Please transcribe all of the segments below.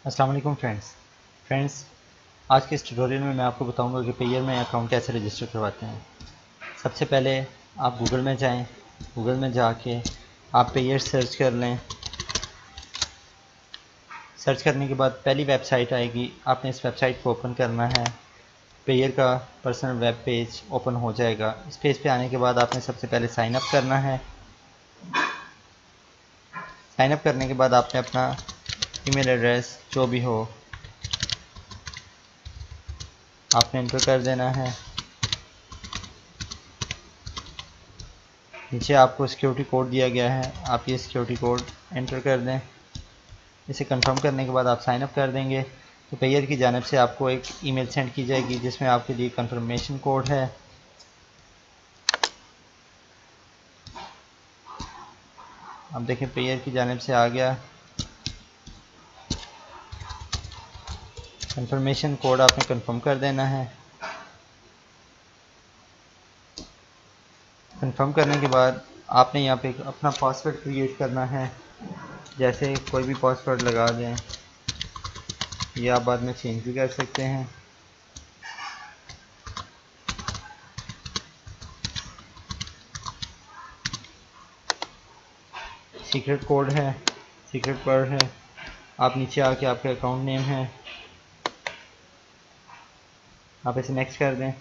अस्सलाम वालेकुम फ्रेंड्स, आज के इस ट्यूटोरियल में मैं आपको बताऊंगा कि पेयर में अकाउंट कैसे रजिस्टर करवाते हैं। सबसे पहले आप गूगल में जाएं। गूगल में जाके आप पेयर सर्च कर लें। सर्च करने के बाद पहली वेबसाइट आएगी, आपने इस वेबसाइट को ओपन करना है। पेयर का पर्सनल वेब पेज ओपन हो जाएगा। इस पेज पे आने के बाद आपने सबसे पहले साइन अप करना है। साइन अप करने के बाद आपने अपना ईमेल एड्रेस जो भी हो आपने एंटर कर देना है। नीचे आपको सिक्योरिटी कोड दिया गया है, आप ये सिक्योरिटी कोड एंटर कर दें। इसे कंफर्म करने के बाद आप साइन अप कर देंगे तो पेयर की जानिब से आपको एक ईमेल सेंड की जाएगी जिसमें आपके लिए कंफर्मेशन कोड है। अब देखें पेयर की जानिब से आ गया कंफर्मेशन कोड, आपने कंफर्म कर देना है। कंफर्म करने के बाद आपने यहाँ पे अपना पासवर्ड क्रिएट करना है। जैसे कोई भी पासवर्ड लगा दें, या आप बाद में चेंज भी कर सकते हैं। सीक्रेट कोड है, सीक्रेट वर्ड है। आप नीचे आके आपका अकाउंट नेम है, आप इसे नेक्स्ट कर दें।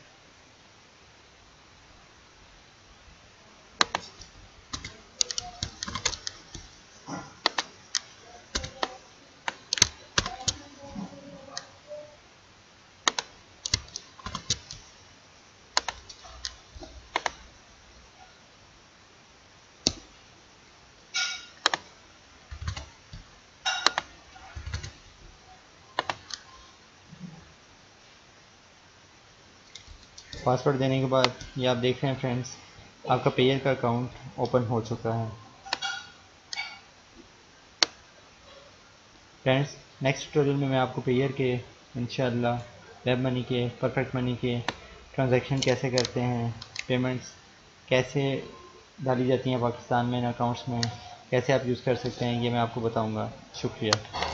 पासवर्ड देने के बाद ये आप देख रहे हैं फ्रेंड्स, आपका पेयर का अकाउंट ओपन हो चुका है। फ्रेंड्स, नेक्स्ट ट्यूटोरियल में मैं आपको पेयर के इंशाल्लाह वेब मनी के, परफेक्ट मनी के ट्रांजैक्शन कैसे करते हैं, पेमेंट्स कैसे डाली जाती हैं पाकिस्तान में इन अकाउंट्स में, कैसे आप यूज़ कर सकते हैं, ये मैं आपको बताऊंगा। शुक्रिया।